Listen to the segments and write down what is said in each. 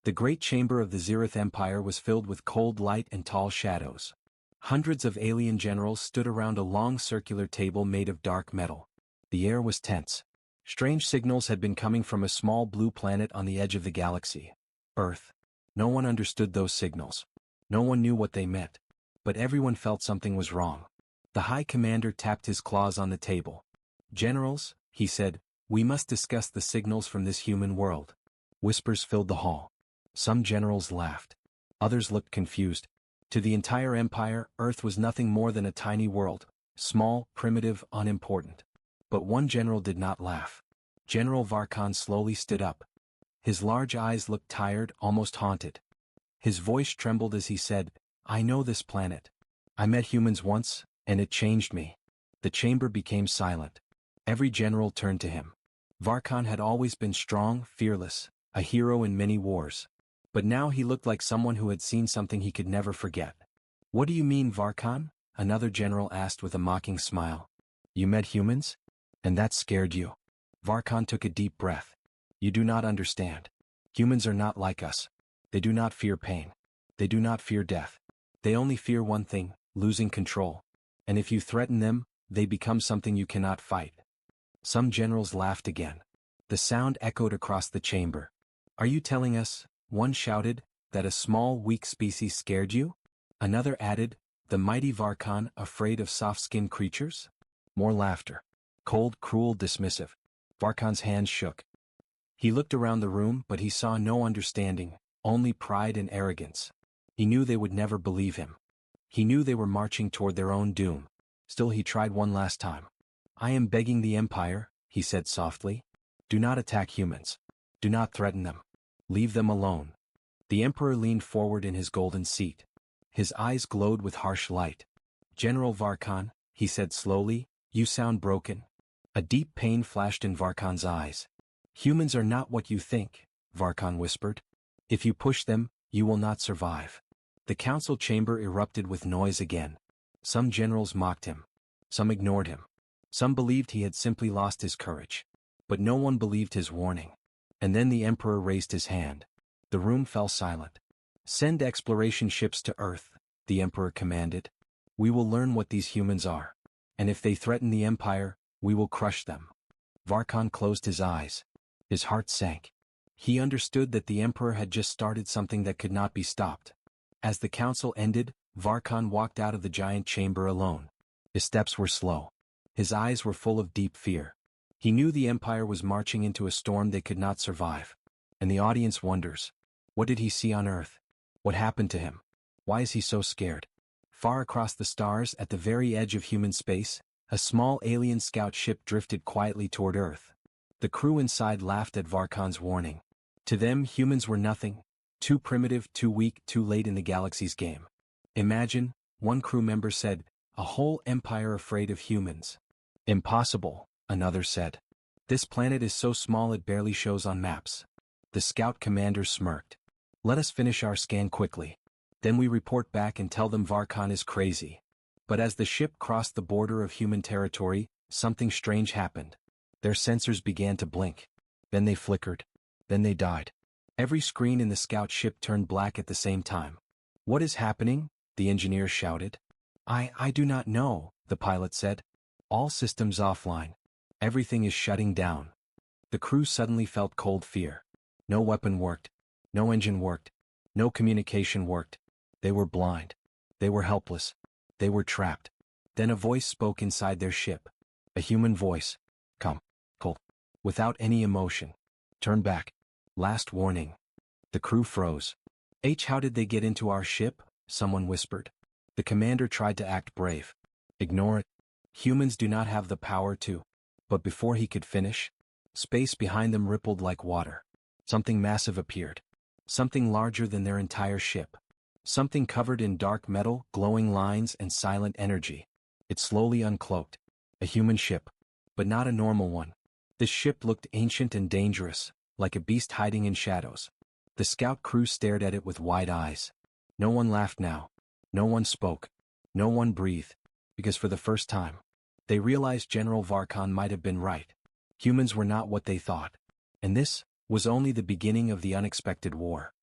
The great chamber of the Zirith Empire was filled with cold light and tall shadows. Hundreds of alien generals stood around a long circular table made of dark metal. The air was tense. Strange signals had been coming from a small blue planet on the edge of the galaxy, Earth. No one understood those signals. No one knew what they meant. But everyone felt something was wrong. The High Commander tapped his claws on the table. "Generals," he said, "we must discuss the signals from this human world." Whispers filled the hall. Some generals laughed. Others looked confused. To the entire empire, Earth was nothing more than a tiny world, small, primitive, unimportant. But one general did not laugh. General Varkan slowly stood up. His large eyes looked tired, almost haunted. His voice trembled as he said, "I know this planet. I met humans once, and it changed me." The chamber became silent. Every general turned to him. Varkan had always been strong, fearless, a hero in many wars. But now he looked like someone who had seen something he could never forget. "What do you mean, Varkan?" another general asked with a mocking smile. "You met humans? And that scared you?" Varkan took a deep breath. "You do not understand. Humans are not like us. They do not fear pain. They do not fear death. They only fear one thing, losing control. And if you threaten them, they become something you cannot fight." Some generals laughed again. The sound echoed across the chamber. "Are you telling us," one shouted, "that a small, weak species scared you?" Another added, "The mighty Varkan afraid of soft-skinned creatures?" More laughter. Cold, cruel, dismissive. Varkan's hands shook. He looked around the room, but he saw no understanding, only pride and arrogance. He knew they would never believe him. He knew they were marching toward their own doom. Still he tried one last time. "I am begging the Empire," he said softly. "Do not attack humans. Do not threaten them. Leave them alone." The Emperor leaned forward in his golden seat. His eyes glowed with harsh light. "General Varkan," he said slowly, "you sound broken." A deep pain flashed in Varkan's eyes. "Humans are not what you think," Varkan whispered. "If you push them, you will not survive." The council chamber erupted with noise again. Some generals mocked him. Some ignored him. Some believed he had simply lost his courage. But no one believed his warning. And then the Emperor raised his hand. The room fell silent. "Send exploration ships to Earth," the Emperor commanded. "We will learn what these humans are. And if they threaten the Empire, we will crush them." Varkan closed his eyes. His heart sank. He understood that the Emperor had just started something that could not be stopped. As the council ended, Varkan walked out of the giant chamber alone. His steps were slow. His eyes were full of deep fear. He knew the Empire was marching into a storm they could not survive. And the audience wonders. What did he see on Earth? What happened to him? Why is he so scared? Far across the stars, at the very edge of human space, a small alien scout ship drifted quietly toward Earth. The crew inside laughed at Varkan's warning. To them, humans were nothing. Too primitive, too weak, too late in the galaxy's game. "Imagine," one crew member said, "a whole empire afraid of humans." "Impossible," another said. "This planet is so small it barely shows on maps." The scout commander smirked. "Let us finish our scan quickly. Then we report back and tell them Varkan is crazy." But as the ship crossed the border of human territory, something strange happened. Their sensors began to blink. Then they flickered. Then they died. Every screen in the scout ship turned black at the same time. "What is happening?" the engineer shouted. I do not know," the pilot said. "All systems offline. Everything is shutting down." The crew suddenly felt cold fear. No weapon worked. No engine worked. No communication worked. They were blind. They were helpless. They were trapped. Then a voice spoke inside their ship. A human voice. "Come. Cold." Without any emotion. "Turn back. Last warning." The crew froze. How did they get into our ship?" someone whispered. The commander tried to act brave. "Ignore it. Humans do not have the power to." But before he could finish, space behind them rippled like water. Something massive appeared. Something larger than their entire ship. Something covered in dark metal, glowing lines, and silent energy. It slowly uncloaked. A human ship. But not a normal one. This ship looked ancient and dangerous, like a beast hiding in shadows. The scout crew stared at it with wide eyes. No one laughed now. No one spoke. No one breathed. Because for the first time, they realized General Varkan might have been right. Humans were not what they thought. And this was only the beginning of the unexpected war.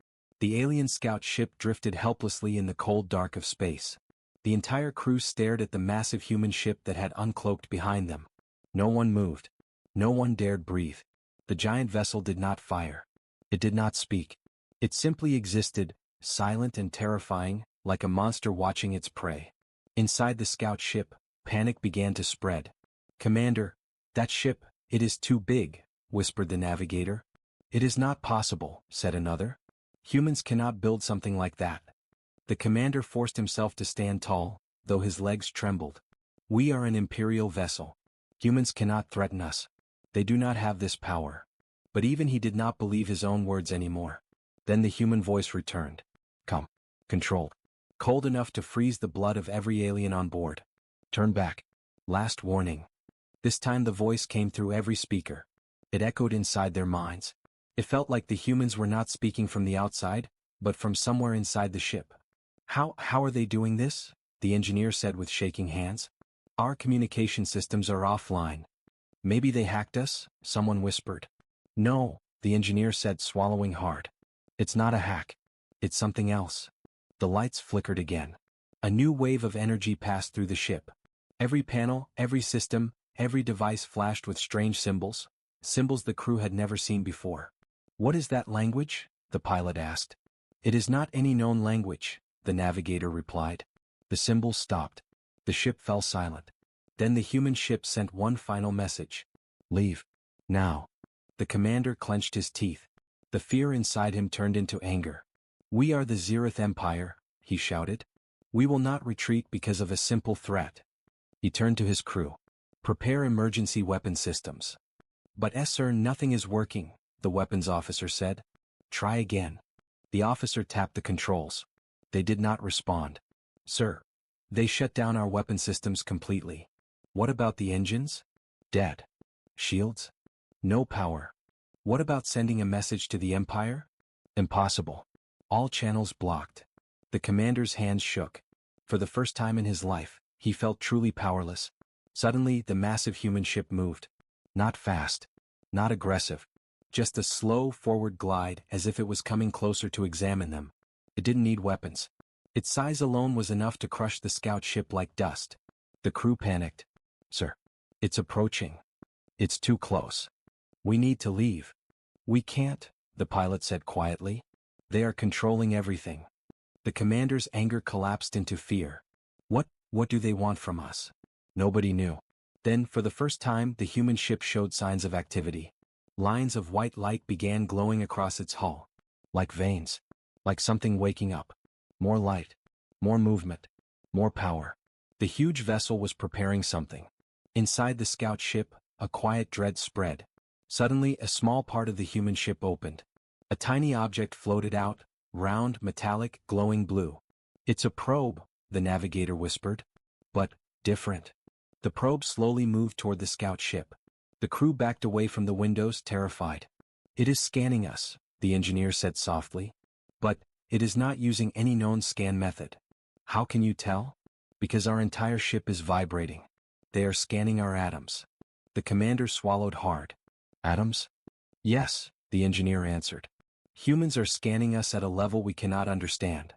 The alien scout ship drifted helplessly in the cold dark of space. The entire crew stared at the massive human ship that had uncloaked behind them. No one moved. No one dared breathe. The giant vessel did not fire. It did not speak. It simply existed, silent and terrifying, like a monster watching its prey. Inside the scout ship, panic began to spread. "Commander, that ship, it is too big," whispered the navigator. "It is not possible," said another. "Humans cannot build something like that." The commander forced himself to stand tall, though his legs trembled. "We are an imperial vessel. Humans cannot threaten us. They do not have this power." But even he did not believe his own words anymore. Then the human voice returned. "Come. Controlled. Cold enough to freeze the blood of every alien on board. Turn back. Last warning." This time the voice came through every speaker. It echoed inside their minds. It felt like the humans were not speaking from the outside, but from somewhere inside the ship. How are they doing this?" the engineer said with shaking hands. "Our communication systems are offline." "Maybe they hacked us," someone whispered. "No," the engineer said, swallowing hard. "It's not a hack. It's something else." The lights flickered again. A new wave of energy passed through the ship. Every panel, every system, every device flashed with strange symbols, symbols the crew had never seen before. "What is that language?" the pilot asked. "It is not any known language," the navigator replied. The symbols stopped. The ship fell silent. Then the human ship sent one final message. "Leave. Now." The commander clenched his teeth. The fear inside him turned into anger. "We are the Zeroth Empire," he shouted. "We will not retreat because of a simple threat." He turned to his crew. "Prepare emergency weapon systems." "But sir, nothing is working," the weapons officer said. "Try again." The officer tapped the controls. They did not respond. "Sir. They shut down our weapon systems completely." "What about the engines?" "Dead." "Shields?" "No power." "What about sending a message to the Empire?" "Impossible. All channels blocked." The commander's hands shook. For the first time in his life, he felt truly powerless. Suddenly, the massive human ship moved. Not fast. Not aggressive. Just a slow forward glide, as if it was coming closer to examine them. It didn't need weapons. Its size alone was enough to crush the scout ship like dust. The crew panicked. "Sir. It's approaching. It's too close. We need to leave." "We can't," the pilot said quietly. "They are controlling everything." The commander's anger collapsed into fear. What do they want from us?" Nobody knew. Then, for the first time, the human ship showed signs of activity. Lines of white light began glowing across its hull. Like veins. Like something waking up. More light. More movement. More power. The huge vessel was preparing something. Inside the scout ship, a quiet dread spread. Suddenly, a small part of the human ship opened. A tiny object floated out, round, metallic, glowing blue. "It's a probe," the navigator whispered. "But different." The probe slowly moved toward the scout ship. The crew backed away from the windows, terrified. "It is scanning us," the engineer said softly. "But it is not using any known scan method." "How can you tell?" "Because our entire ship is vibrating. They are scanning our atoms." The commander swallowed hard. "Atoms?" "Yes," the engineer answered. "Humans are scanning us at a level we cannot understand."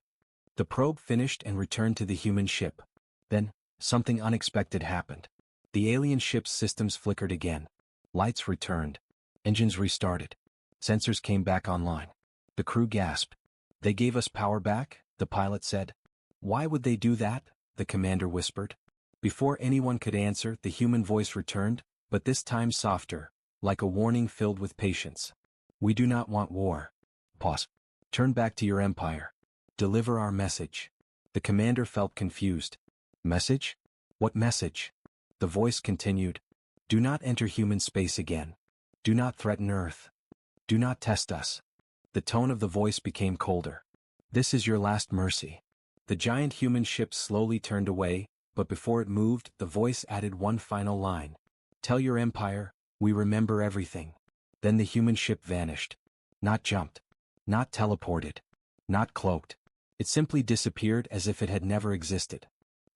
The probe finished and returned to the human ship. Then, something unexpected happened. The alien ship's systems flickered again. Lights returned. Engines restarted. Sensors came back online. The crew gasped. "They gave us power back?" the pilot said. "Why would they do that?" the commander whispered. Before anyone could answer, the human voice returned, but this time softer, like a warning filled with patience. "We do not want war. Pause. Turn back to your empire. Deliver our message." The commander felt confused. "Message? What message?" The voice continued. "Do not enter human space again. Do not threaten Earth. Do not test us." The tone of the voice became colder. "This is your last mercy." The giant human ship slowly turned away, but before it moved, the voice added one final line. "Tell your empire, we remember everything." Then the human ship vanished. Not jumped. Not teleported. Not cloaked. It simply disappeared as if it had never existed.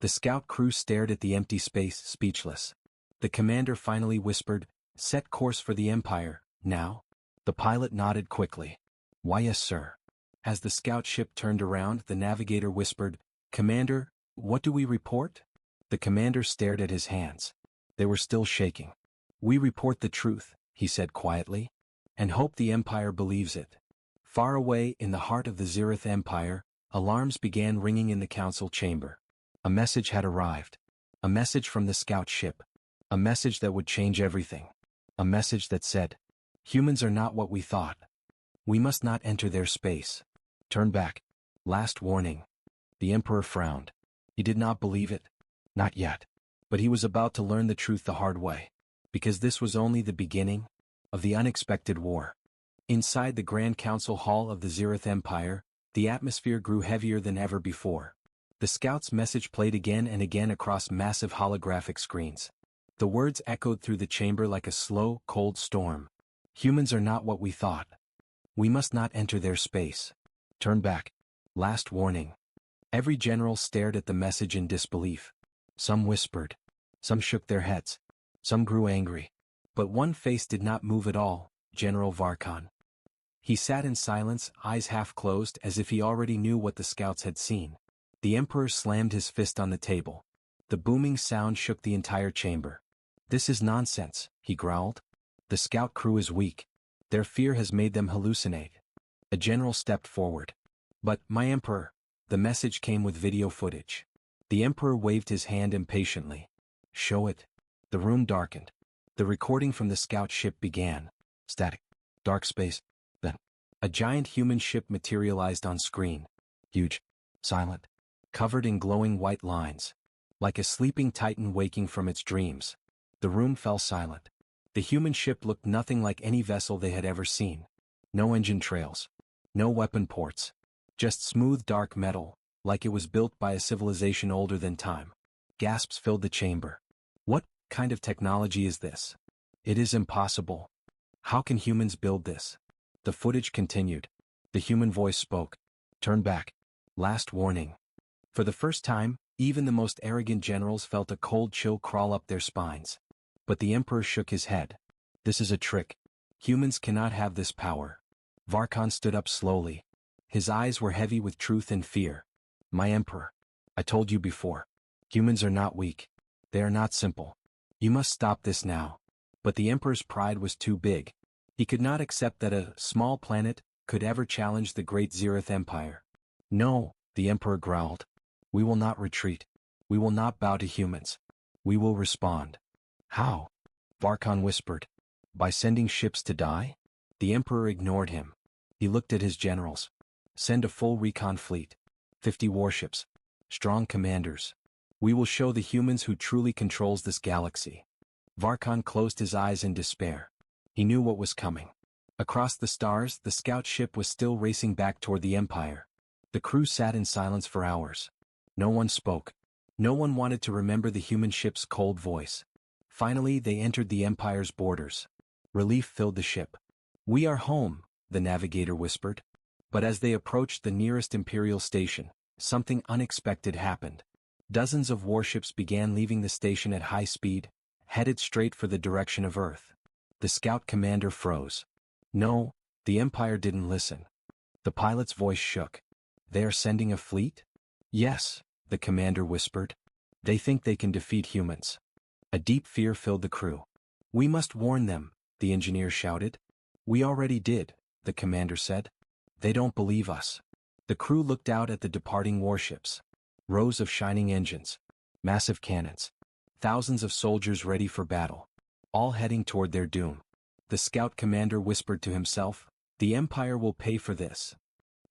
The scout crew stared at the empty space, speechless. The commander finally whispered, "Set course for the Empire, now." The pilot nodded quickly. "Why, yes, sir." As the scout ship turned around, the navigator whispered, "Commander, what do we report?" The commander stared at his hands. They were still shaking. "We report the truth," he said quietly, "and hope the Empire believes it." Far away in the heart of the Zirith Empire, alarms began ringing in the council chamber. A message had arrived. A message from the scout ship. A message that would change everything. A message that said, "Humans are not what we thought. We must not enter their space. Turn back. Last warning." The Emperor frowned. He did not believe it. Not yet. But he was about to learn the truth the hard way. Because this was only the beginning of the unexpected war. Inside the Grand Council Hall of the Zirith Empire, the atmosphere grew heavier than ever before. The scout's message played again and again across massive holographic screens. The words echoed through the chamber like a slow, cold storm. "Humans are not what we thought. We must not enter their space. Turn back. Last warning." Every general stared at the message in disbelief. Some whispered. Some shook their heads. Some grew angry. But one face did not move at all, General Varkan. He sat in silence, eyes half closed as if he already knew what the scouts had seen. The Emperor slammed his fist on the table. The booming sound shook the entire chamber. "This is nonsense," he growled. "The scout crew is weak. Their fear has made them hallucinate." A general stepped forward. "But, my Emperor," the message came with video footage. The Emperor waved his hand impatiently. "Show it." The room darkened. The recording from the scout ship began. Static. Dark space. Then, a giant human ship materialized on screen. Huge. Silent. Covered in glowing white lines. Like a sleeping titan waking from its dreams. The room fell silent. The human ship looked nothing like any vessel they had ever seen. No engine trails. No weapon ports. Just smooth dark metal, like it was built by a civilization older than time. Gasps filled the chamber. "What kind of technology is this? It is impossible. How can humans build this?" The footage continued. The human voice spoke. "Turn back. Last warning." For the first time, even the most arrogant generals felt a cold chill crawl up their spines. But the Emperor shook his head. "This is a trick. Humans cannot have this power." Varkan stood up slowly. His eyes were heavy with truth and fear. "My Emperor, I told you before. Humans are not weak. They are not simple. You must stop this now." But the Emperor's pride was too big. He could not accept that a small planet could ever challenge the great Zirith Empire. "No," the Emperor growled. "We will not retreat. We will not bow to humans. We will respond." "How?" Varkan whispered. "By sending ships to die?" The Emperor ignored him. He looked at his generals. "Send a full recon fleet. 50 warships. Strong commanders. We will show the humans who truly controls this galaxy." Varkan closed his eyes in despair. He knew what was coming. Across the stars, the scout ship was still racing back toward the Empire. The crew sat in silence for hours. No one spoke. No one wanted to remember the human ship's cold voice. Finally, they entered the Empire's borders. Relief filled the ship. "We are home," the navigator whispered. But as they approached the nearest Imperial station, something unexpected happened. Dozens of warships began leaving the station at high speed, headed straight for the direction of Earth. The scout commander froze. No, the Empire didn't listen. The pilot's voice shook. "They are sending a fleet?" "Yes," the commander whispered. "They think they can defeat humans." A deep fear filled the crew. "We must warn them," the engineer shouted. "We already did," the commander said. "They don't believe us." The crew looked out at the departing warships. Rows of shining engines. Massive cannons. Thousands of soldiers ready for battle. All heading toward their doom. The scout commander whispered to himself, "The Empire will pay for this."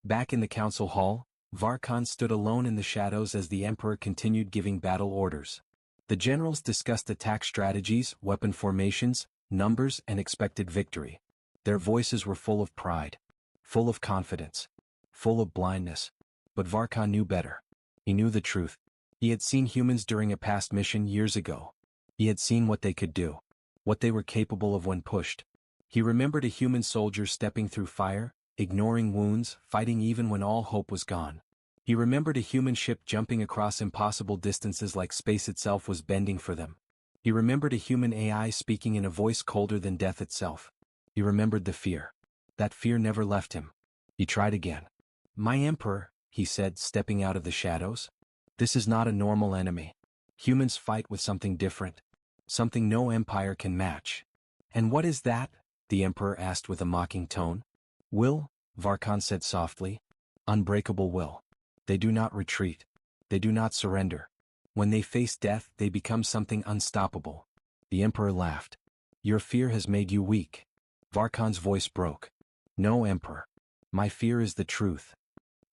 Back in the council hall, Varkan stood alone in the shadows as the Emperor continued giving battle orders. The generals discussed attack strategies, weapon formations, numbers, and expected victory. Their voices were full of pride. Full of confidence. Full of blindness. But Varkan knew better. He knew the truth. He had seen humans during a past mission years ago. He had seen what they could do. What they were capable of when pushed. He remembered a human soldier stepping through fire, ignoring wounds, fighting even when all hope was gone. He remembered a human ship jumping across impossible distances like space itself was bending for them. He remembered a human AI speaking in a voice colder than death itself. He remembered the fear. That fear never left him. He tried again. My Emperor, he said, stepping out of the shadows. This is not a normal enemy. Humans fight with something different. Something no empire can match. And what is that? The Emperor asked with a mocking tone. Will, Varkan said softly. Unbreakable will. They do not retreat. They do not surrender. When they face death, they become something unstoppable. The Emperor laughed. Your fear has made you weak. Varkan's voice broke. No, Emperor. My fear is the truth.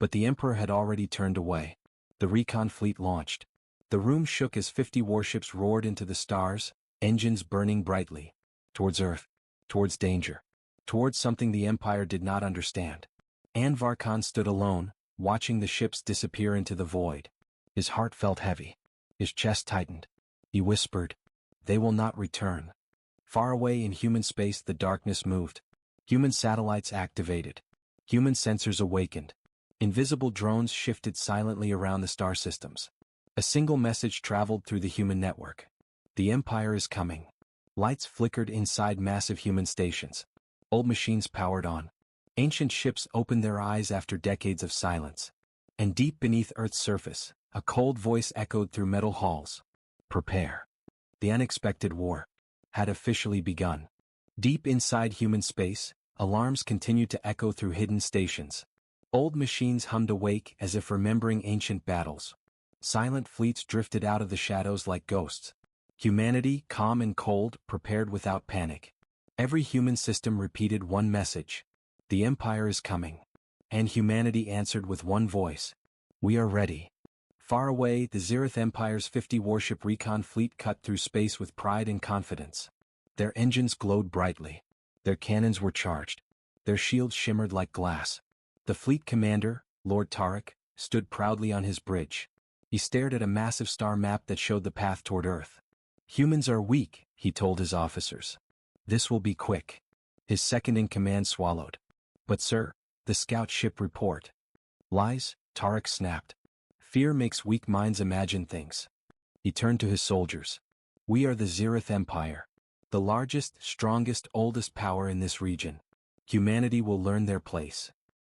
But the Emperor had already turned away. The recon fleet launched. The room shook as 50 warships roared into the stars, engines burning brightly. Towards Earth. Towards danger. Towards something the Empire did not understand. And Varkan stood alone, watching the ships disappear into the void. His heart felt heavy. His chest tightened. He whispered, "They will not return." Far away in human space the darkness moved. Human satellites activated. Human sensors awakened. Invisible drones shifted silently around the star systems. A single message traveled through the human network. The Empire is coming. Lights flickered inside massive human stations. Old machines powered on. Ancient ships opened their eyes after decades of silence. And deep beneath Earth's surface, a cold voice echoed through metal halls. Prepare. The unexpected war had officially begun. Deep inside human space, alarms continued to echo through hidden stations. Old machines hummed awake as if remembering ancient battles. Silent fleets drifted out of the shadows like ghosts. Humanity, calm and cold, prepared without panic. Every human system repeated one message. The Empire is coming. And humanity answered with one voice. We are ready. Far away, the Zereth Empire's 50 warship recon fleet cut through space with pride and confidence. Their engines glowed brightly. Their cannons were charged. Their shields shimmered like glass. The fleet commander, Lord Tarek, stood proudly on his bridge. He stared at a massive star map that showed the path toward Earth. Humans are weak, he told his officers. This will be quick. His second-in-command swallowed. But sir, the scout ship report. Lies, Tarek snapped. Fear makes weak minds imagine things. He turned to his soldiers. We are the Zereth Empire. The largest, strongest, oldest power in this region. Humanity will learn their place.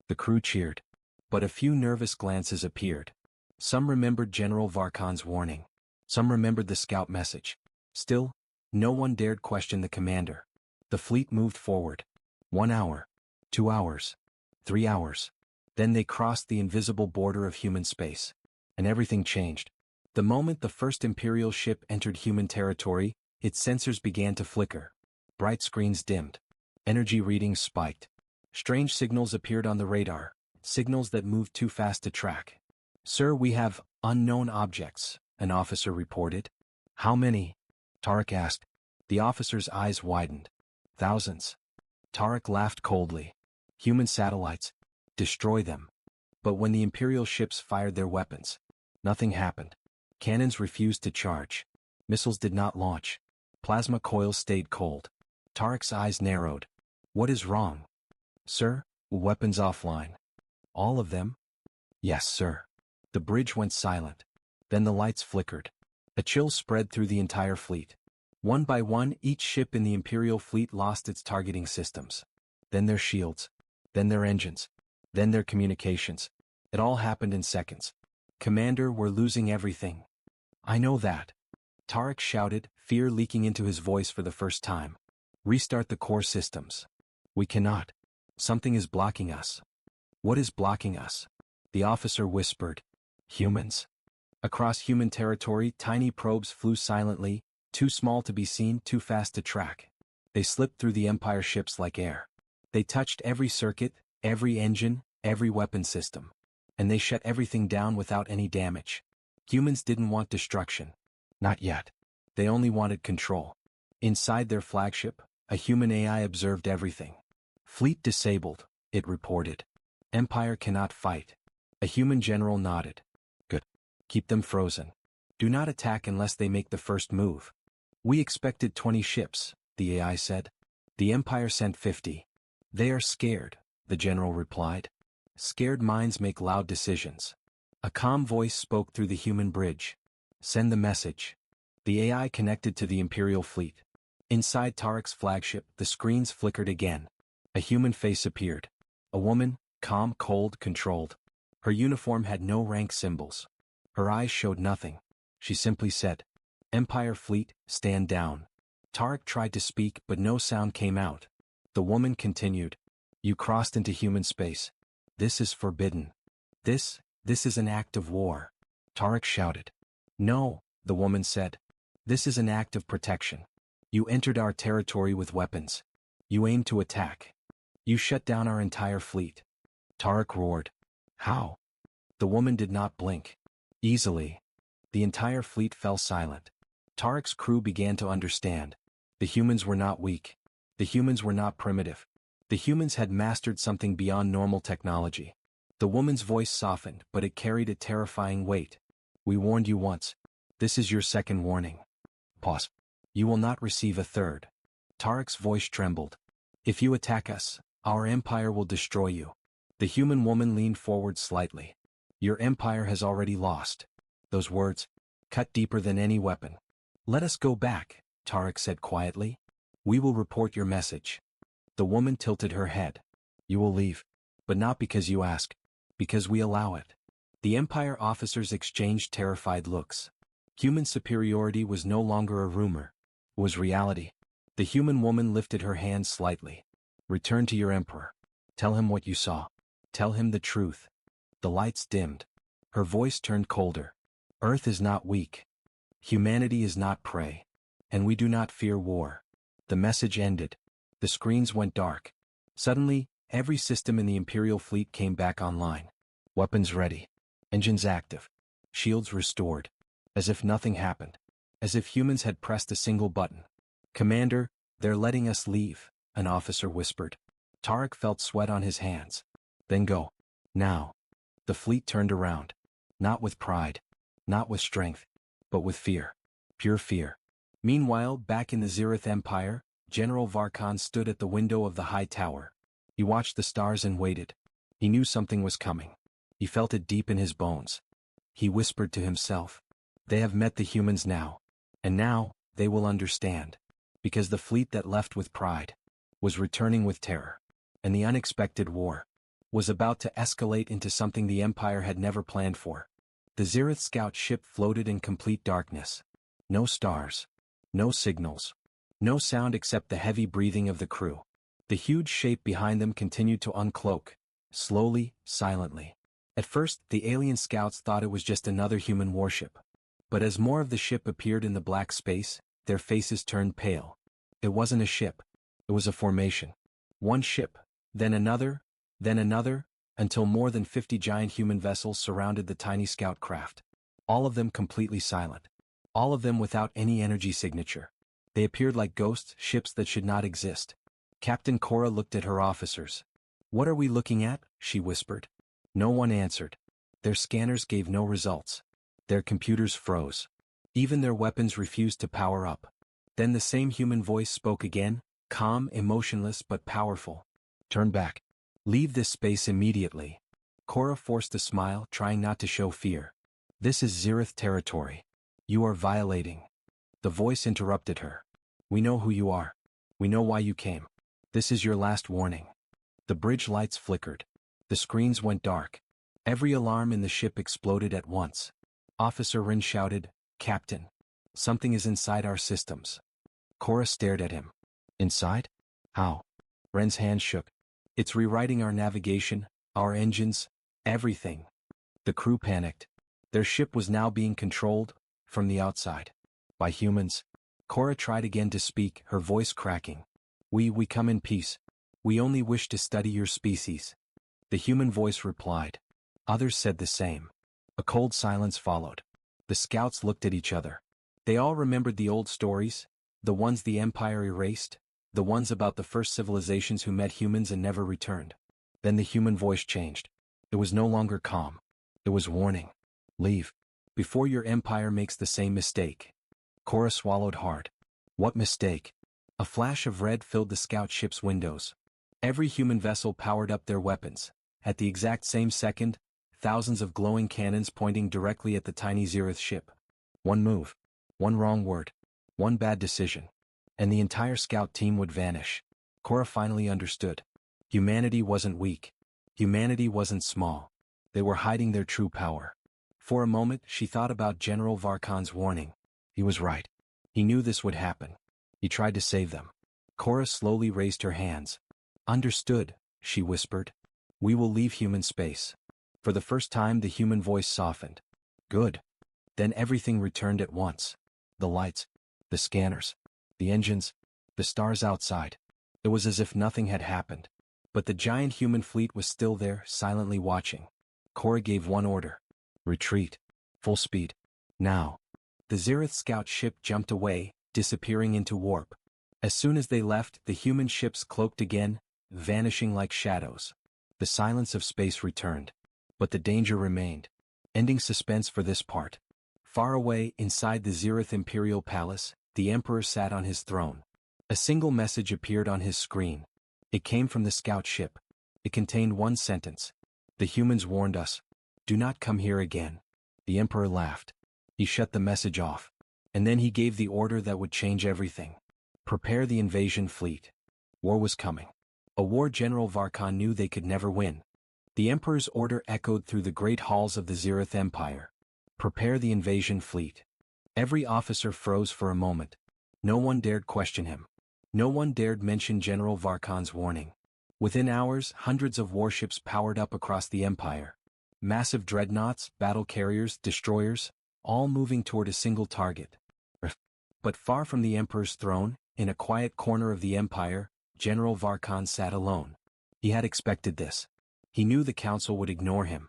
The crew cheered. But a few nervous glances appeared. Some remembered General Varkan's warning. Some remembered the scout message. Still, no one dared question the commander. The fleet moved forward. 1 hour. 2 hours. 3 hours. Then they crossed the invisible border of human space. And everything changed. The moment the first Imperial ship entered human territory, its sensors began to flicker. Bright screens dimmed. Energy readings spiked. Strange signals appeared on the radar, signals that moved too fast to track. Sir, we have unknown objects, an officer reported. How many? Tarek asked. The officer's eyes widened. Thousands. Tarek laughed coldly. Human satellites. Destroy them. But when the Imperial ships fired their weapons, nothing happened. Cannons refused to charge. Missiles did not launch. Plasma coils stayed cold. Tarek's eyes narrowed. What is wrong? Sir, weapons offline. All of them? Yes, sir. The bridge went silent. Then the lights flickered. A chill spread through the entire fleet. One by one, each ship in the Imperial fleet lost its targeting systems. Then their shields. Then their engines. Then their communications. It all happened in seconds. Commander, we're losing everything. I know that. Tarek shouted, fear leaking into his voice for the first time. Restart the core systems. We cannot. Something is blocking us. What is blocking us? The officer whispered. Humans. Across human territory, tiny probes flew silently, too small to be seen, too fast to track. They slipped through the Empire ships like air. They touched every circuit, every engine, every weapon system. And they shut everything down without any damage. Humans didn't want destruction. Not yet. They only wanted control. Inside their flagship, a human AI observed everything. Fleet disabled, it reported. Empire cannot fight. A human general nodded. Good. Keep them frozen. Do not attack unless they make the first move. We expected 20 ships, the AI said. The Empire sent 50. They are scared, the general replied. Scared minds make loud decisions. A calm voice spoke through the human bridge. Send the message. The AI connected to the Imperial fleet. Inside Tarek's flagship, the screens flickered again. A human face appeared. A woman, calm, cold, controlled. Her uniform had no rank symbols. Her eyes showed nothing. She simply said, "Empire fleet, stand down." Tarek tried to speak but no sound came out. The woman continued, "You crossed into human space. This is forbidden. This is an act of war." Tarek shouted. "No," the woman said. "This is an act of protection. You entered our territory with weapons. You aimed to attack. You shut down our entire fleet." Tarek roared. "How?" The woman did not blink. "Easily." The entire fleet fell silent. Tarek's crew began to understand. The humans were not weak. The humans were not primitive. The humans had mastered something beyond normal technology. The woman's voice softened, but it carried a terrifying weight. "We warned you once. This is your second warning. Pause. You will not receive a third." Tarek's voice trembled. "If you attack us, our empire will destroy you." The human woman leaned forward slightly. "Your empire has already lost." Those words cut deeper than any weapon. "Let us go back," Tarek said quietly. "We will report your message." The woman tilted her head. "You will leave. But not because you ask. Because we allow it." The Empire officers exchanged terrified looks. Human superiority was no longer a rumor. It was reality. The human woman lifted her hand slightly. "Return to your emperor. Tell him what you saw. Tell him the truth." The lights dimmed. Her voice turned colder. "Earth is not weak. Humanity is not prey. And we do not fear war." The message ended. The screens went dark. Suddenly, every system in the Imperial fleet came back online. Weapons ready. Engines active. Shields restored. As if nothing happened. As if humans had pressed a single button. "Commander, they're letting us leave," an officer whispered. Tarek felt sweat on his hands. "Then go. Now." The fleet turned around. Not with pride. Not with strength. But with fear. Pure fear. Meanwhile, back in the Zirith Empire, General Varkan stood at the window of the high tower. He watched the stars and waited. He knew something was coming. He felt it deep in his bones. He whispered to himself, "They have met the humans now. And now, they will understand." Because the fleet that left with pride was returning with terror. And the unexpected war was about to escalate into something the Empire had never planned for. The Zirith scout ship floated in complete darkness. No stars. No signals. No sound except the heavy breathing of the crew. The huge shape behind them continued to uncloak. Slowly, silently. At first, the alien scouts thought it was just another human warship. But as more of the ship appeared in the black space, their faces turned pale. It wasn't a ship. It was a formation. One ship, then another, until more than 50 giant human vessels surrounded the tiny scout craft. All of them completely silent. All of them without any energy signature. They appeared like ghosts, ships that should not exist. Captain Cora looked at her officers. "What are we looking at?" she whispered. No one answered. Their scanners gave no results. Their computers froze. Even their weapons refused to power up. Then the same human voice spoke again, calm, emotionless but powerful. "Turn back. Leave this space immediately." Cora forced a smile, trying not to show fear. "This is Zirith territory. You are violating." The voice interrupted her. "We know who you are. We know why you came. This is your last warning." The bridge lights flickered. The screens went dark. Every alarm in the ship exploded at once. Officer Rin shouted, "Captain, something is inside our systems." Cora stared at him. "Inside? How?" Ren's hand shook. "It's rewriting our navigation, our engines, everything." The crew panicked. Their ship was now being controlled, from the outside, by humans. Cora tried again to speak, her voice cracking. We come in peace. We only wish to study your species." The human voice replied. Others said the same. A cold silence followed. The scouts looked at each other. They all remembered the old stories, the ones the Empire erased, the ones about the first civilizations who met humans and never returned. Then the human voice changed. It was no longer calm. It was warning. "Leave. Before your empire makes the same mistake." Cora swallowed hard. What mistake? A flash of red filled the scout ship's windows. Every human vessel powered up their weapons. At the exact same second, thousands of glowing cannons pointing directly at the tiny Zirith ship. One move. One wrong word. One bad decision. And the entire scout team would vanish. Cora finally understood. Humanity wasn't weak. Humanity wasn't small. They were hiding their true power. For a moment, she thought about General Varkan's warning. He was right. He knew this would happen. He tried to save them. Cora slowly raised her hands. Understood, she whispered. We will leave human space. For the first time, the human voice softened. Good. Then everything returned at once. The lights, the scanners, the engines, the stars outside. It was as if nothing had happened. But the giant human fleet was still there, silently watching. Cora gave one order. Retreat. Full speed. Now. The Zereth scout ship jumped away, disappearing into warp. As soon as they left, the human ships cloaked again, vanishing like shadows. The silence of space returned. But the danger remained. Ending suspense for this part. Far away, inside the Zereth Imperial Palace, the Emperor sat on his throne. A single message appeared on his screen. It came from the scout ship. It contained one sentence. The humans warned us. Do not come here again. The Emperor laughed. He shut the message off. And then he gave the order that would change everything. Prepare the invasion fleet. War was coming. A war General Varkan knew they could never win. The Emperor's order echoed through the great halls of the Zereth Empire. Prepare the invasion fleet. Every officer froze for a moment. No one dared question him. No one dared mention General Varkan's warning. Within hours, hundreds of warships powered up across the empire. Massive dreadnoughts, battle carriers, destroyers, all moving toward a single target. But far from the Emperor's throne, in a quiet corner of the empire, General Varkan sat alone. He had expected this. He knew the council would ignore him.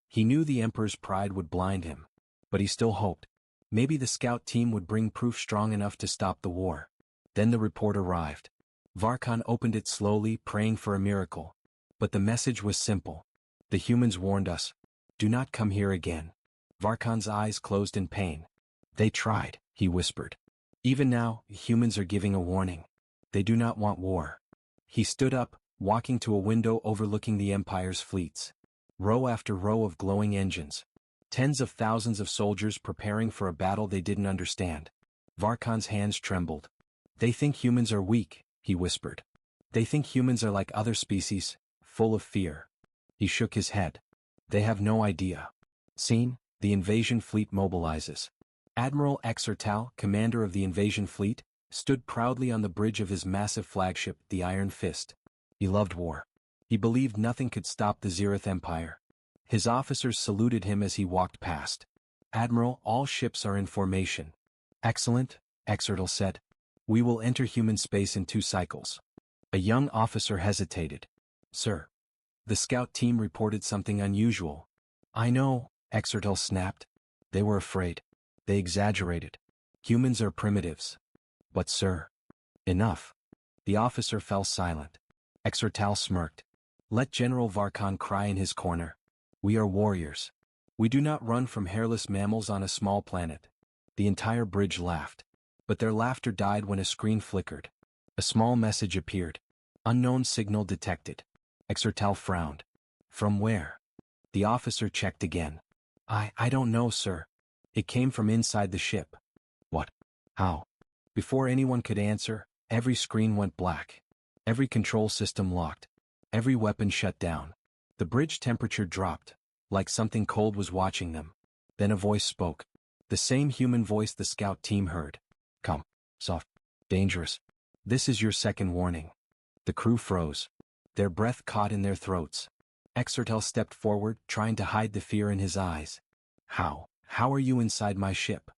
He knew the Emperor's pride would blind him. But he still hoped. Maybe the scout team would bring proof strong enough to stop the war. Then the report arrived. Varkan opened it slowly, praying for a miracle. But the message was simple. The humans warned us. Do not come here again. Varkan's eyes closed in pain. They tried, he whispered. Even now, humans are giving a warning. They do not want war. He stood up, walking to a window overlooking the Empire's fleets. Row after row of glowing engines. Tens of thousands of soldiers preparing for a battle they didn't understand. Varkan's hands trembled. They think humans are weak, he whispered. They think humans are like other species, full of fear. He shook his head. They have no idea. Scene, the invasion fleet mobilizes. Admiral Exertal, commander of the invasion fleet, stood proudly on the bridge of his massive flagship, the Iron Fist. He loved war. He believed nothing could stop the Zereth Empire. His officers saluted him as he walked past. Admiral, all ships are in formation. Excellent, Exertal said. We will enter human space in 2 cycles. A young officer hesitated. Sir. The scout team reported something unusual. I know, Exertal snapped. They were afraid. They exaggerated. Humans are primitives. But sir. Enough. The officer fell silent. Exertal smirked. Let General Varkan cry in his corner. We are warriors. We do not run from hairless mammals on a small planet. The entire bridge laughed. But their laughter died when a screen flickered. A small message appeared. Unknown signal detected. Exertal frowned. From where? The officer checked again. I don't know, sir. It came from inside the ship. What? How? Before anyone could answer, every screen went black. Every control system locked. Every weapon shut down. The bridge temperature dropped, like something cold was watching them. Then a voice spoke. The same human voice the scout team heard. Come. Soft. Dangerous. This is your second warning. The crew froze. Their breath caught in their throats. Exertel stepped forward, trying to hide the fear in his eyes. How? How are you inside my ship?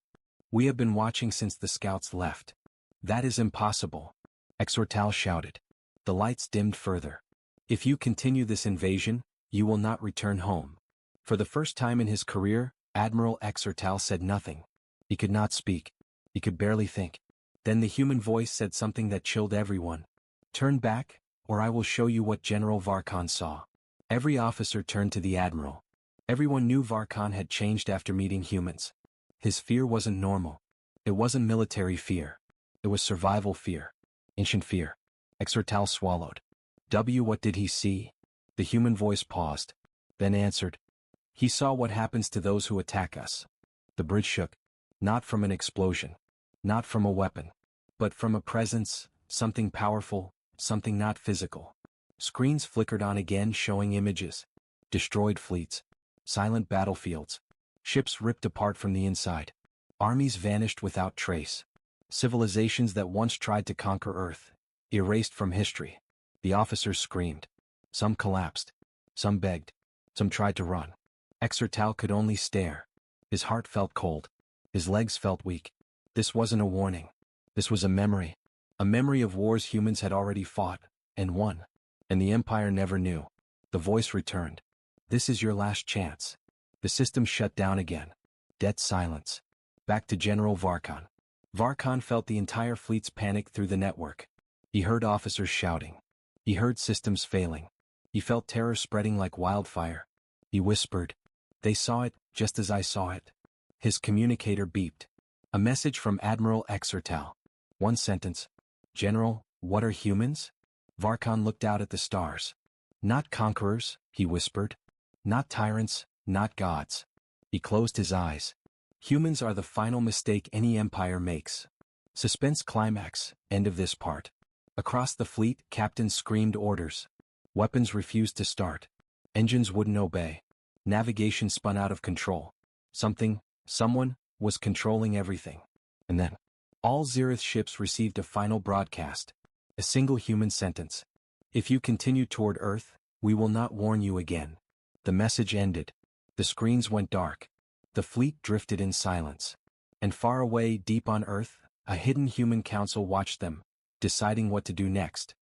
We have been watching since the scouts left. That is impossible. Exertal shouted. The lights dimmed further. If you continue this invasion, you will not return home. For the first time in his career, Admiral Exertal said nothing. He could not speak. He could barely think. Then the human voice said something that chilled everyone. Turn back, or I will show you what General Varkan saw. Every officer turned to the Admiral. Everyone knew Varkan had changed after meeting humans. His fear wasn't normal. It wasn't military fear. It was survival fear. Ancient fear. Exertal swallowed. What did he see? The human voice paused. Then answered. He saw what happens to those who attack us. The bridge shook. Not from an explosion. Not from a weapon. But from a presence, something powerful, something not physical. Screens flickered on again, showing images. Destroyed fleets. Silent battlefields. Ships ripped apart from the inside. Armies vanished without trace. Civilizations that once tried to conquer Earth, erased from history. The officers screamed. Some collapsed. Some begged. Some tried to run. Exertal could only stare. His heart felt cold. His legs felt weak. This wasn't a warning. This was a memory. A memory of wars humans had already fought, and won. And the Empire never knew. The voice returned. This is your last chance. The system shut down again. Dead silence. Back to General Varkon. Varkon felt the entire fleet's panic through the network. He heard officers shouting. He heard systems failing. He felt terror spreading like wildfire. He whispered, "They saw it, just as I saw it." His communicator beeped. A message from Admiral Exertal. One sentence. "General, what are humans?" Varkon looked out at the stars. "Not conquerors," he whispered. "Not tyrants, not gods." He closed his eyes. Humans are the final mistake any empire makes. Suspense climax, end of this part. Across the fleet, captains screamed orders. Weapons refused to start. Engines wouldn't obey. Navigation spun out of control. Someone, was controlling everything. And then, all Zereth ships received a final broadcast. A single human sentence. "If you continue toward Earth, we will not warn you again." The message ended. The screens went dark. The fleet drifted in silence. And far away, deep on Earth, a hidden human council watched them, deciding what to do next.